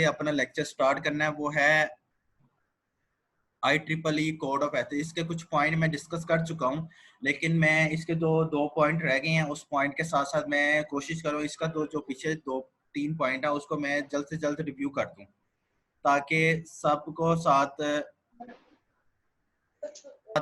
अपना lecture start करना है, वो है IEEE कोड ऑफ एथिक्स। इसके कुछ पॉइंट मैं डिस्कस कर चुका हूँ, लेकिन मैं इसके दो पॉइंट रह गए हैं। उस पॉइंट के साथ साथ मैं कोशिश करूँ इसका जो पीछे 2-3 पॉइंट है उसको मैं जल्द से जल्द रिव्यू कर दूँ, ताकि सबको साथ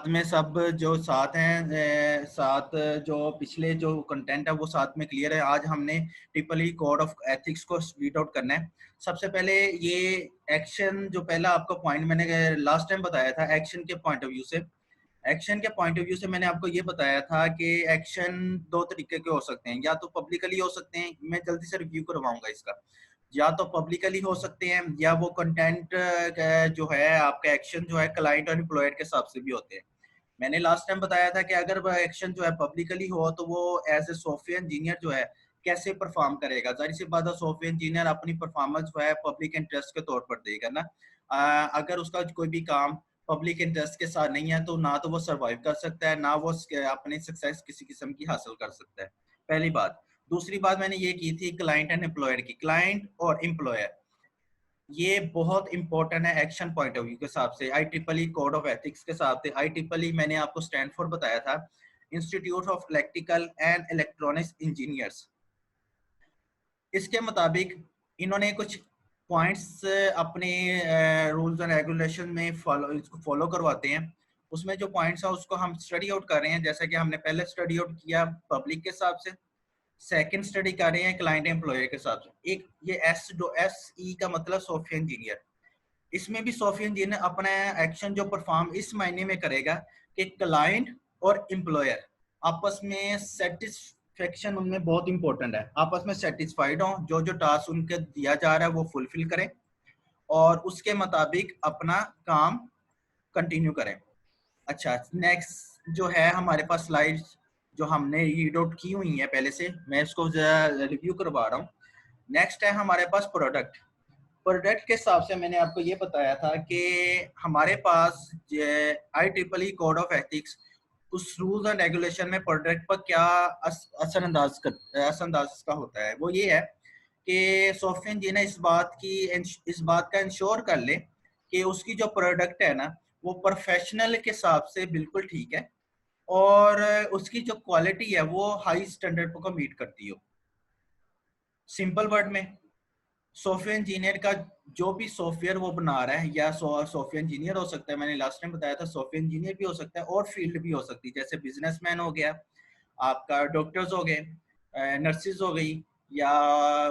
में सब जो साथ हैं साथ जो पिछले जो कंटेंट है वो साथ में क्लियर है। आज हमने ट्रिपल कोड ऑफ एथिक्स को रीड आउट करना है। सबसे पहले ये एक्शन, जो पहला आपका पॉइंट मैंने लास्ट टाइम बताया था, एक्शन के पॉइंट ऑफ व्यू से, मैंने आपको ये बताया था कि एक्शन दो तरीके के हो सकते हैं। या तो पब्लिकली हो सकते हैं, मैं जल्दी से रिव्यू करवाऊंगा इसका। या तो पब्लिकली हो सकते हैं, या वो कंटेंट जो है आपका एक्शन जो है क्लाइंट और एम्प्लॉयर के हिसाब से भी होते हैं। मैंने लास्ट टाइम बताया था कि अगर वह एक्शन जो है पब्लिकली हो तो वो एज ए सॉफ्टवेयर इंजीनियर जो है कैसे परफॉर्म करेगा। जाहिर सी बात है, सॉफ्टवेयर इंजीनियर अपनी परफॉर्मेंस जो है पब्लिक इंटरेस्ट के तौर पर देगा ना। अगर उसका कोई भी काम पब्लिक इंटरेस्ट के साथ नहीं है तो ना तो वो सर्वाइव कर सकता है, ना वो अपनी सक्सेस किसी किस्म की हासिल कर सकता है। पहली बात। दूसरी बात मैंने ये की थी क्लाइंट एंड एम्प्लॉयर की। क्लाइंट और एम्प्लॉयर ये बहुत इंपॉर्टेंट है एक्शन पॉइंट ऑफ व्यू के हिसाब से। IEEE कोड ऑफ एथिक्स के हिसाब से, IEEE मैंने आपको स्टैंड फॉर बताया था, institute of electrical and electronics engineers. इसके मुताबिक इन्होंने कुछ पॉइंट्स अपने रूल्स एंड रेगुलेशन में फॉलो करवाते हैं। उसमें जो पॉइंट्स है उसको हम स्टडी आउट कर रहे हैं, जैसा कि हमने पहले स्टडी आउट किया पब्लिक के हिसाब से, सेकंड स्टडी कर रहे हैं क्लाइंट एम्प्लॉयर के हिसाब से। एक ये SE का मतलब सॉफ्टवेयर इंजीनियर। इसमें भी सॉफ्टवेयर इंजीनियर अपना एक्शन जो परफॉर्म इस मायने में करेगा कि क्लाइंट और एम्प्लॉयर आपस में सेटिस्फेक्शन उनमें बहुत इंपॉर्टेंट है, आपस में सेटिस्फाइड हो, जो जो टास्क उनके दिया जा रहा है वो फुलफिल करें और उसके मुताबिक अपना काम कंटिन्यू करें। अच्छा, नेक्स्ट जो है हमारे पास स्लाइड्स जो हमने रीड आउट की हुई है पहले से, मैं इसको रिव्यू करवा रहा हूँ। नेक्स्ट है हमारे पास प्रोडक्ट के हिसाब से मैंने आपको ये बताया था कि हमारे पास IEEE कोड ऑफ एथिक्स उस रूल्स एंड रेगुलेशन में प्रोडक्ट पर क्या असरअंदाज का होता है। वो ये है कि सॉफ्टवेयर इंजीनियर इस बात का इंश्योर कर ले कि उसकी जो प्रोडक्ट है ना वो प्रोफेशनल के हिसाब से बिल्कुल ठीक है और उसकी जो क्वालिटी है वो हाई स्टैंडर्ड को मीट करती हो। सिंपल वर्ड में, सॉफ्टवेयर इंजीनियर का जो भी सॉफ्टवेयर वो बना रहा है, या सॉफ्टवेयर इंजीनियर हो सकता है, मैंने लास्ट टाइम बताया था सॉफ्टवेयर इंजीनियर भी हो सकता है और फील्ड भी हो सकती है, जैसे बिजनेसमैन हो गया, आपका डॉक्टर्स हो गए, नर्सिस हो गई, या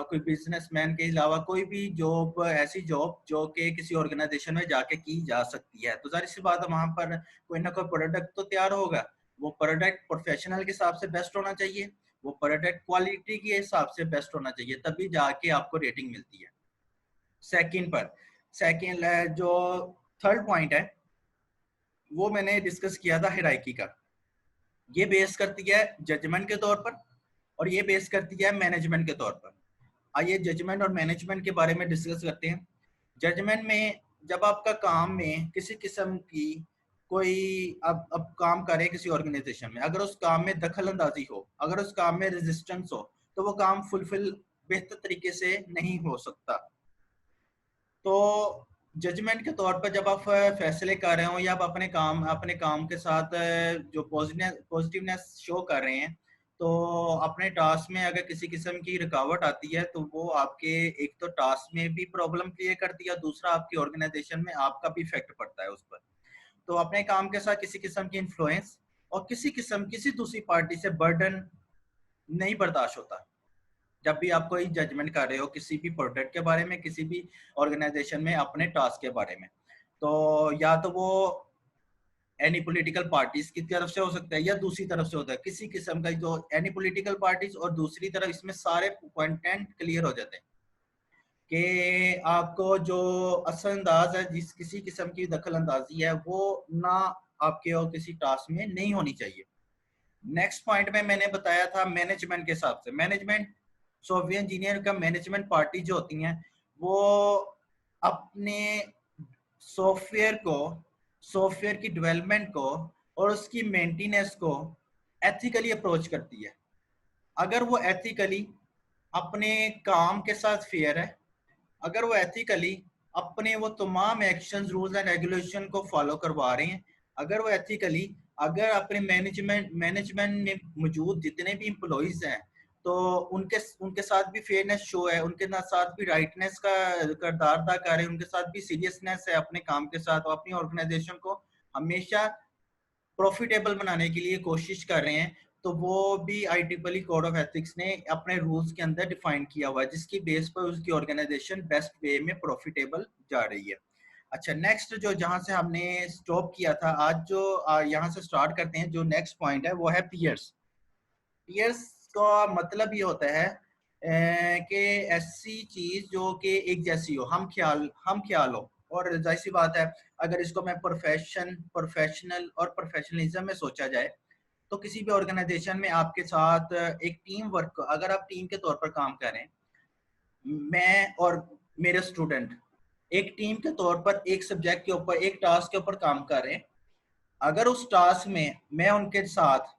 कोई बिजनेसमैन के अलावा कोई भी जॉब, ऐसी जॉब जो कि किसी ऑर्गेनाइजेशन में जाके की जा सकती है। तो जाहिर सी बात है वहां पर कोई ना कोई प्रोडक्ट तो तैयार होगा। वो प्रोडक्ट प्रोफेशनल के हिसाब से बेस्ट होना चाहिए, वो प्रोडक्ट क्वालिटी के हिसाब से बेस्ट होना चाहिए, तभी जाके आपको रेटिंग मिलती है। सेकंड जो थर्ड पॉइंट है वो मैंने डिस्कस किया था हायरार्की का। ये बेस करती है जजमेंट के तौर पर और ये बेस करती है मैनेजमेंट के तौर पर। आइए जजमेंट और मैनेजमेंट के बारे में डिस्कस करते हैं। जजमेंट में, जब आपका काम में किसी किस्म की कोई अब काम करे किसी ऑर्गेनाइजेशन में, अगर उस काम में दखल अंदाजी हो, अगर उस काम में रेजिस्टेंस हो, तो वो काम फुलफिल बेहतर तरीके से नहीं हो सकता। तो जजमेंट के तौर पर जब आप फैसले कर रहे हो या आप अपने काम के साथ जो पॉजिटिवनेस शो कर रहे हैं, तो अपने टास्क में अगर किसी किस्म की रुकावट आती है तो वो आपके एक तो टास्क में भी प्रॉब्लम क्रिएट करती है, दूसरा आपकी ऑर्गेनाइजेशन में आपका भी इफेक्ट पड़ता है उस पर। तो अपने काम के साथ किसी किस्म की इन्फ्लुएंस और किसी दूसरी पार्टी से बर्डन नहीं बर्दाश्त होता। जब भी आप कोई जजमेंट कर रहे हो किसी भी प्रोडक्ट के बारे में, किसी भी ऑर्गेनाइजेशन में अपने टास्क के बारे में, तो या तो वो एनी पॉलिटिकल पार्टीज की तरफ से हो सकता है या दूसरी तरफ से होता है किसी किस्म का, जो एनी पॉलिटिकल पार्टीज और दूसरी तरफ, इसमें सारे कंटेंट क्लियर हो जाते हैं कि आपको जो असरअंदाज है, जिस किसी किस्म की दखल अंदाजी है, वो ना आपके और किसी टास्क में नहीं होनी चाहिए। नेक्स्ट पॉइंट में मैंने बताया था मैनेजमेंट के हिसाब से। मैनेजमेंट, सॉफ्टवेयर इंजीनियर का मैनेजमेंट पार्टी जो होती हैं वो अपने सॉफ्टवेयर को, सॉफ्टवेयर की डेवलपमेंट को और उसकी मेंटेनेंस को एथिकली अप्रोच करती है। अगर वो एथिकली अपने काम के साथ फेयर है, अगर वो एथिकली अपने वो तमाम एक्शन रूल्स एंड रेगुलेशन को फॉलो करवा रहे हैं, अगर वो एथिकली, अगर अपने मैनेजमेंट में मौजूद जितने भी एम्प्लॉइज हैं तो उनके उनके साथ भी फेयरनेस शो है, उनके साथ भी राइटनेस का किरदार अदा कर रहे हैं, उनके साथ भी सीरियसनेस है अपने काम के साथ, और अपनी ऑर्गेनाइजेशन को हमेशा प्रॉफिटेबल बनाने के लिए कोशिश कर रहे हैं, तो वो भी IEEE कोड ऑफ एथिक्स ने अपने रूल्स के अंदर डिफाइन किया हुआ है, जिसकी बेस पर उसकी ऑर्गेनाइजेशन बेस्ट वे में प्रॉफिटेबल जा रही है। अच्छा, नेक्स्ट जो जहां से हमने स्टॉप किया था, आज जो यहाँ से स्टार्ट करते हैं, जो नेक्स्ट पॉइंट है वो है पियर्स। पियर्स का मतलब ये होता है कि ऐसी चीज जो कि एक जैसी हो, हम ख्याल हो, और जाहिर सी बात है अगर इसको मैं प्रोफेशनल और प्रोफेशनलिज्म में सोचा जाए, तो किसी भी ऑर्गेनाइजेशन में आपके साथ एक टीम वर्क, अगर आप टीम के तौर पर काम करें, मैं और मेरे स्टूडेंट एक टीम के तौर पर एक सब्जेक्ट के ऊपर, एक टास्क के ऊपर काम कर रहे हैं, अगर उस टास्क में मैं उनके साथ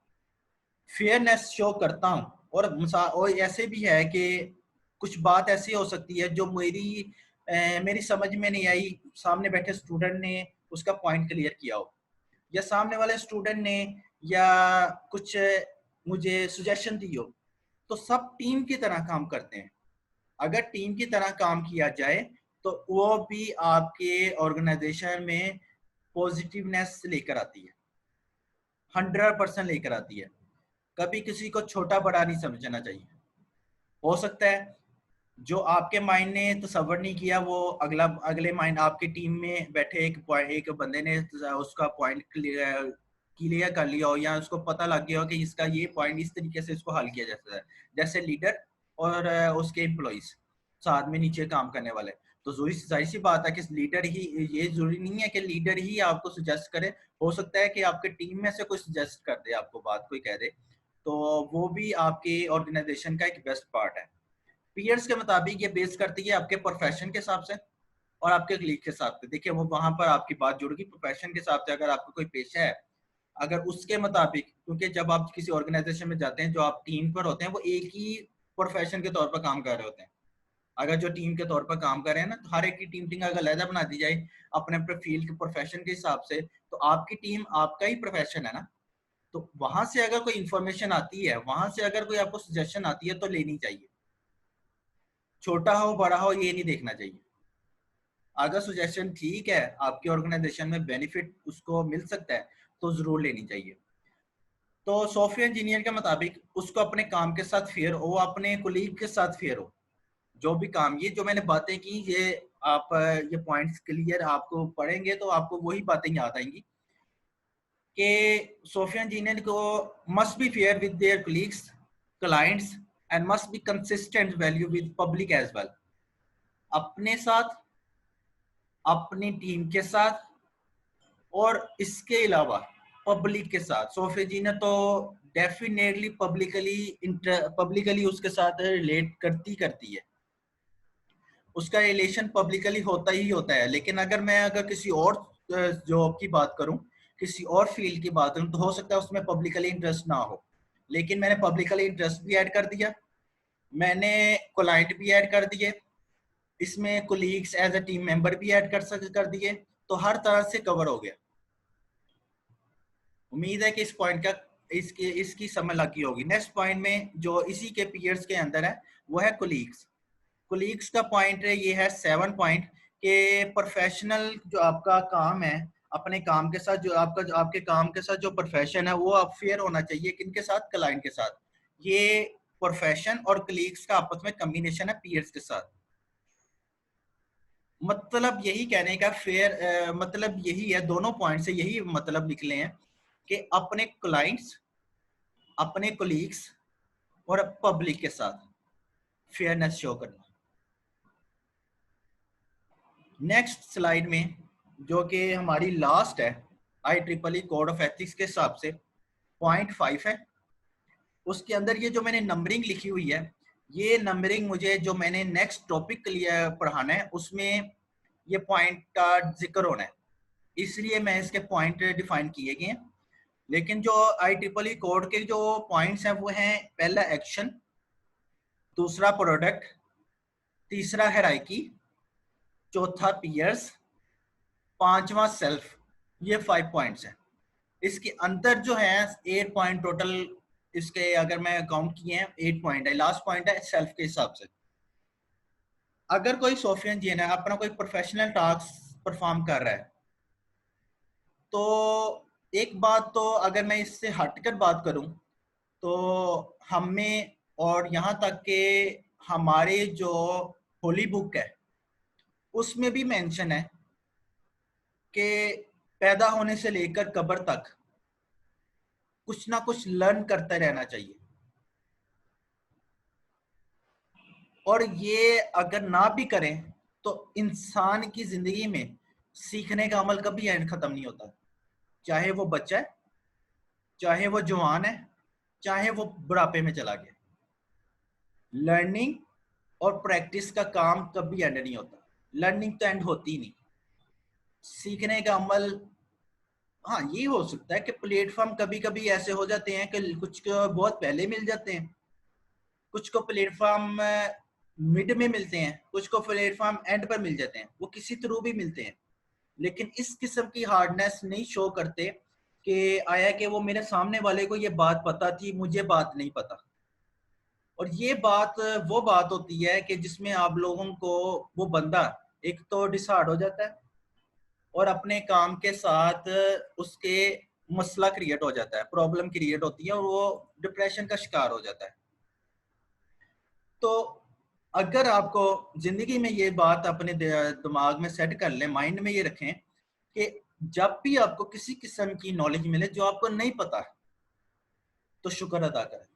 फेयरनेस शो करता हूँ, और ऐसे भी है कि कुछ बात ऐसी हो सकती है जो मेरी समझ में नहीं आई, सामने बैठे स्टूडेंट ने उसका पॉइंट क्लियर किया हो, या सामने वाले स्टूडेंट ने या कुछ मुझे सुजेशन दी हो, तो सब टीम की तरह काम करते हैं। अगर टीम की तरह काम किया जाए तो वो भी आपके ऑर्गेनाइजेशन में पॉजिटिवनेस लेकर आती है, 100% लेकर आती है। कभी किसी को छोटा बड़ा नहीं समझना चाहिए। हो सकता है जो आपके माइंड ने तसव्वुर नहीं किया, वो अगले माइंड आपके टीम में बैठे एक बंदे ने उसका पॉइंट क्लियर कर लिया हो, या उसको पता लग गया हो कि इसका ये पॉइंट इस तरीके से इसको हल किया जा सकता है, जैसे लीडर और उसके एम्प्लॉइज साथ में नीचे काम करने वाले। तो जाहिर सी बात है कि लीडर ही, ये जरूरी नहीं है कि लीडर ही आपको सजेस्ट करे, हो सकता है कि आपके टीम में से कोई सजेस्ट कर दे, आपको बात कोई कह दे, तो वो भी आपके ऑर्गेनाइजेशन का एक बेस्ट पार्ट है। पीयर्स के मुताबिक ये बेस करती है आपके प्रोफेशन के हिसाब से और आपके क्लीग के हिसाब से। देखिए वो वहां पर आपकी बात जुड़ गई प्रोफेशन के हिसाब से, अगर आपका कोई पेशा है, अगर उसके मुताबिक, क्योंकि जब आप किसी ऑर्गेनाइजेशन में जाते हैं, जो आप टीम पर होते हैं वो एक ही प्रोफेशन के तौर पर काम कर रहे होते हैं। अगर जो टीम के तौर पर काम कर रहे हैं ना, तो हर एक की टीम अगर लहदा बना दी जाए अपने अपने फील्ड के प्रोफेशन के हिसाब से, तो आपकी टीम आपका ही प्रोफेशन है ना, तो वहां से अगर कोई इंफॉर्मेशन आती है, वहां से अगर कोई आपको सजेशन आती है तो लेनी चाहिए, छोटा हो बड़ा हो ये नहीं देखना चाहिए। अगर सजेशन ठीक है, आपके ऑर्गेनाइजेशन में बेनिफिट उसको मिल सकता है, तो जरूर लेनी चाहिए। तो सॉफ्टवेयर इंजीनियर के मुताबिक उसको अपने काम के साथ फेयर हो, अपने कोलीग के साथ फेयर हो, जो भी काम, ये जो मैंने बातें की, ये आप ये पॉइंट्स क्लियर आपको पढ़ेंगे तो आपको वही बातें याद आएंगी कि सॉफ्टवेयर इंजीनियर को must be fair with their colleagues, clients, and must be consistent value with public as well. अपने साथ, अपनी टीम के साथ, और इसके अलावा पब्लिक के साथ। सॉफ्टवेयर इंजीनियर तो डेफिनेटली पब्लिकली उसके साथ रिलेट करती है, उसका रिलेशन पब्लिकली होता ही होता है। लेकिन अगर किसी और जॉब की बात करूं, किसी और फील्ड की बात करूं, तो हो सकता है उसमें पब्लिकली इंटरेस्ट ना हो, लेकिन मैंने पब्लिकली इंटरेस्ट भी ऐड कर दिया, मैंने क्लाइंट भी ऐड कर दिए, इसमें colleagues as a team member भी ऐड कर दिए, तो हर तरह से कवर हो गया। उम्मीद है कि इस पॉइंट का इसकी समझ लगी होगी। नेक्स्ट पॉइंट में जो इसी के पीरियड्स के अंदर है वो है कोलीग्स। कोलीग्स का पॉइंट है, ये है 7 पॉइंट के प्रोफेशनल जो आपका काम है, अपने काम के साथ जो आपके काम के साथ जो प्रोफेशन है वो आप फेयर होना चाहिए, किनके साथ, क्लाइंट के साथ। ये प्रोफेशन और कोलीग्स का आपस में कॉम्बिनेशन है पीयर्स के साथ। मतलब यही कहने का मतलब यही है, दोनों पॉइंट से यही मतलब निकले हैं कि अपने क्लाइंट्स, अपने कोलीग्स और पब्लिक के साथ फेयरनेस शो करना। नेक्स्ट स्लाइड में जो कि हमारी लास्ट है IEEE कोड ऑफ एथिक्स के हिसाब से, पॉइंट 5 है। उसके अंदर ये जो मैंने नंबरिंग लिखी हुई है, ये नंबरिंग मुझे जो मैंने नेक्स्ट टॉपिक के लिए पढ़ाना है उसमें ये पॉइंट का जिक्र होना है, इसलिए मैं इसके पॉइंट डिफाइन किए गए हैं। लेकिन जो IEEE कोड के जो पॉइंट्स हैं वो हैं, पहला एक्शन, दूसरा प्रोडक्ट, तीसरा हायरार्की, चौथा पीयर्स, पांचवा सेल्फ। ये 5 पॉइंट्स हैं। इसके अंदर जो है 8 पॉइंट टोटल, इसके अगर मैं काउंट किए हैं 8 पॉइंट है। लास्ट पॉइंट है सेल्फ के हिसाब से। अगर कोई सॉफ्टवेयर इंजीनियर अपना कोई प्रोफेशनल टास्क परफॉर्म कर रहा है, तो एक बात तो अगर मैं इससे हटकर बात करूं, तो हमें, और यहाँ तक कि हमारे जो होली बुक है उसमें भी मेंशन है कि पैदा होने से लेकर कब्र तक कुछ ना कुछ लर्न करते रहना चाहिए। और ये अगर ना भी करें तो इंसान की जिंदगी में सीखने का अमल कभी एंड खत्म नहीं होता। चाहे वो बच्चा है, चाहे वो जवान है, चाहे वो बुढ़ापे में चला गया, लर्निंग और प्रैक्टिस का काम कभी एंड नहीं होता। लर्निंग तो एंड होती ही नहीं, सीखने का अमल। हाँ, ये हो सकता है कि प्लेटफॉर्म कभी कभी ऐसे हो जाते हैं कि कुछ को बहुत पहले मिल जाते हैं, कुछ को प्लेटफॉर्म मिड में मिलते हैं, कुछ को प्लेटफॉर्म एंड पर मिल जाते हैं, वो किसी थ्रू भी मिलते हैं। लेकिन इस किस्म की हार्डनेस नहीं शो करते कि आया कि वो मेरे सामने वाले को ये बात पता थी, मुझे बात नहीं पता। और ये बात वो बात होती है कि जिसमें आप लोगों को वो बंदा एक तो डिसहार्ड हो जाता है, और अपने काम के साथ उसके मसला क्रिएट हो जाता है, प्रॉब्लम क्रिएट होती है, और वो डिप्रेशन का शिकार हो जाता है। तो अगर आपको जिंदगी में ये बात अपने दिमाग में सेट कर लें, माइंड में ये रखें कि जब भी आपको किसी किस्म की नॉलेज मिले जो आपको नहीं पता, तो शुक्र अदा करें।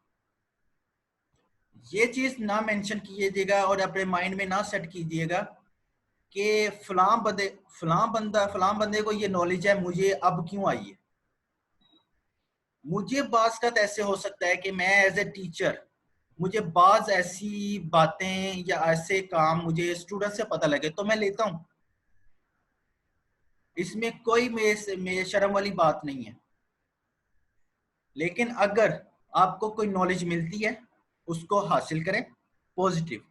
ये चीज ना मेंशन कीजिएगा और अपने माइंड में ना सेट कीजिएगा कि फलां बंदे को ये नॉलेज है, मुझे अब क्यों आई है। मुझे बाज का ऐसे हो सकता है कि मैं एज ए टीचर, मुझे बाज ऐसी बातें या ऐसे काम मुझे स्टूडेंट से पता लगे तो मैं लेता हूं। इसमें कोई मेरे शर्म वाली बात नहीं है। लेकिन अगर आपको कोई नॉलेज मिलती है, उसको हासिल करें पॉजिटिव।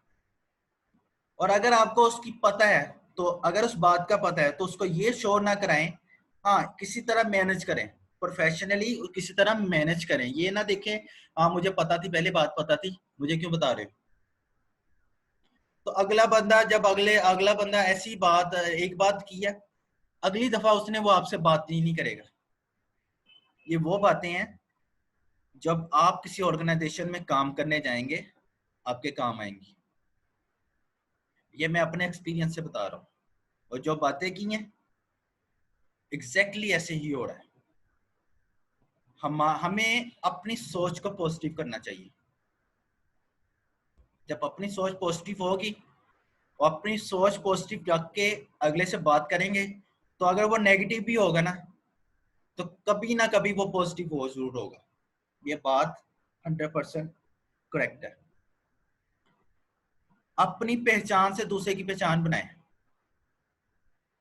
और अगर आपको उसकी पता है, तो अगर उस बात का पता है तो उसको ये शो ना कराएं। हाँ, किसी तरह मैनेज करें, प्रोफेशनली किसी तरह मैनेज करें। ये ना देखें हाँ मुझे पता थी, पहले बात पता थी, मुझे क्यों बता रहे हो। तो अगला बंदा जब अगला बंदा ऐसी बात एक बात की है, अगली दफा उसने वो आपसे बात नहीं करेगा। ये वो बातें हैं जब आप किसी ऑर्गेनाइजेशन में काम करने जाएंगे आपके काम आएंगी। ये मैं अपने एक्सपीरियंस से बता रहा हूँ, और जो बातें की हैं एग्जैक्टली ऐसे ही हो रहा है। हमें अपनी सोच को पॉजिटिव करना चाहिए। जब अपनी सोच पॉजिटिव होगी और अपनी सोच पॉजिटिव रख के अगले से बात करेंगे, तो अगर वो नेगेटिव भी होगा ना, तो कभी ना कभी वो पॉजिटिव हो जरूर होगा। ये बात 100% करेक्ट है। अपनी पहचान से दूसरे की पहचान बनाए।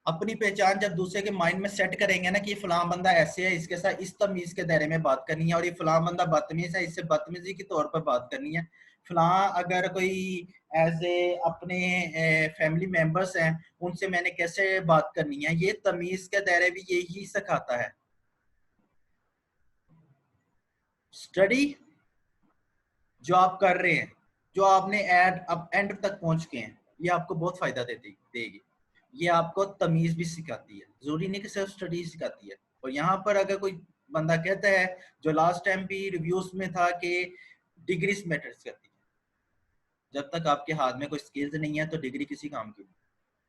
अपनी पहचान जब दूसरे के माइंड में सेट करेंगे ना कि फलां बंदा ऐसे है, इसके साथ इस तमीज के दायरे में बात करनी है, और ये फलां बंदा बदतमीज है, इससे बदतमीजी के तौर पर बात करनी है। फलां अगर कोई एज ए अपने फैमिली मेंबर्स हैं, उनसे मैंने कैसे बात करनी है, ये तमीज के दायरे भी यही सिखाता है। स्टडी जो आप कर रहे हैं, जो आपने एंड तक पहुंच के हैं, ये आपको बहुत फायदा देगी। ये आपको तमीज भी सिखाती है, जरूरी नहीं कि सिर्फ स्टडी सिखाती है। और यहाँ पर अगर कोई बंदा कहता है, जो लास्ट टाइम भी रिव्यूज में था, कि डिग्रीज मैटर्स करती है, जब तक आपके हाथ में कोई स्किल्स नहीं है तो डिग्री किसी काम की नहीं।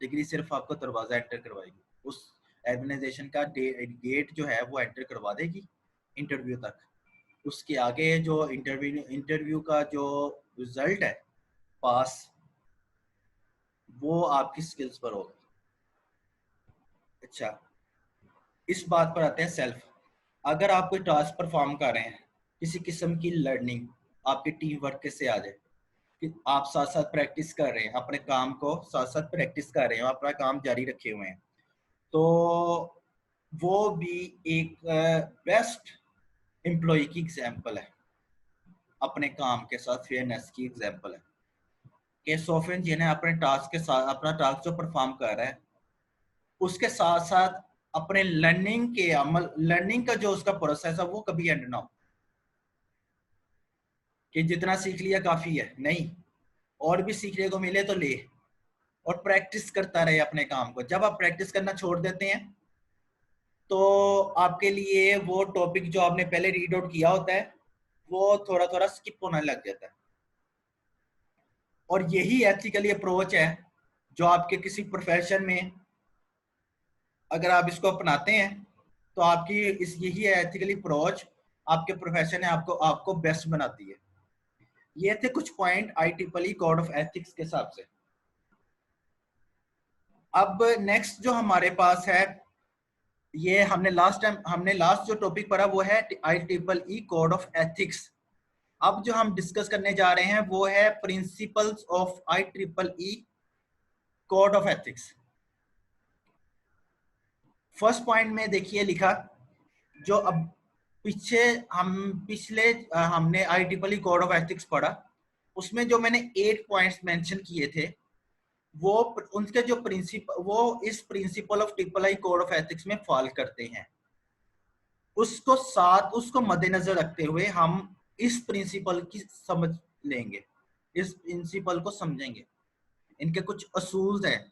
डिग्री सिर्फ आपको दरवाजा एंटर करवाएगी, उस ऑर्गेनाइजेशन का गेट जो है वो एंटर करवा देगी इंटरव्यू तक। उसके आगे जो इंटरव्यू का जो रिजल्ट है, पास, वो आपकी स्किल्स पर होगा। अच्छा, इस बात पर आते हैं सेल्फ। अगर आप कोई टास्क परफॉर्म कर रहे हैं, किसी किस्म की लर्निंग आपकी टीम वर्क से आ जाए, कि आप साथ साथ प्रैक्टिस कर रहे हैं, अपने काम को साथ साथ प्रैक्टिस कर रहे हैं, अपना काम जारी रखे हुए हैं, तो वो भी एक बेस्ट एम्प्लॉय की एग्जाम्पल है, अपने काम के साथ फेयरनेस की एग्जाम्पल है। कि सॉफ्टवेयर इंजीनियर अपने टास्क के साथ अपना टास्क जो परफॉर्म कर रहा है उसके साथ साथ अपने लर्निंग का जो उसका प्रोसेस है वो कभी एंड ना हो कि जितना सीख लिया काफी है, नहीं, और भी सीखने को मिले तो ले, और प्रैक्टिस करता रहे अपने काम को। जब आप प्रैक्टिस करना छोड़ देते हैं तो आपके लिए वो टॉपिक जो आपने पहले रीड आउट किया होता है वो थोड़ा थोड़ा स्किप होने लग जाता है। और यही एथिकली अप्रोच है जो आपके किसी प्रोफेशन में अगर आप इसको अपनाते हैं तो आपकी इस यही एथिकली अप्रोच आपके प्रोफेशन है आपको आपको बेस्ट बनाती है। ये थे कुछ point IEEE code of ethics के हिसाब से। अब नेक्स्ट जो हमारे पास है, ये हमने लास्ट जो टॉपिक पढ़ा वो है IEEE कोड ऑफ एथिक्स। अब जो हम डिस्कस करने जा रहे हैं वो है principles of IEEE code of ethics. First point में देखिए लिखा, जो अब पिछले हमने IEEE कोड ऑफ एथिक्स पढ़ा, उसमें जो मैंने 8 पॉइंट्स मेंशन किए थे वो उनके जो वो इस principle of IEEE code of ethics में फॉल करते हैं। उसको मद्देनजर रखते हुए हम इस प्रिंसिपल की समझ लेंगे, इस प्रिंसिपल को समझेंगे। इनके कुछ असूल्स हैं,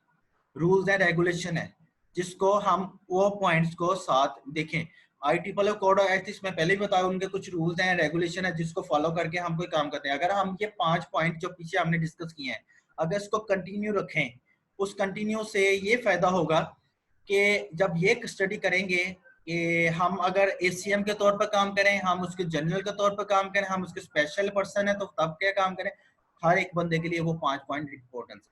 रूल्स एंड रेगुलेशन है, जिसको हम वो पॉइंट्स को साथ देखें। IEEE कोड ऑफ एथिक्स में पहले ही बताया, उनके कुछ रूल्स हैं, रेगुलेशन है, जिसको फॉलो करके हम कोई काम करते हैं। अगर हम ये 5 पॉइंट जो पीछे हमने डिस्कस किए हैं अगर इसको कंटिन्यू रखें, उस कंटिन्यू से ये फायदा होगा कि जब ये स्टडी करेंगे कि हम अगर ACM के तौर पर काम करें, हम उसके जनरल के तौर पर काम करें, हम उसके स्पेशल पर्सन है तो तब क्या काम करें, हर एक बंदे के लिए वो 5 पॉइंट इंपॉर्टेंट है।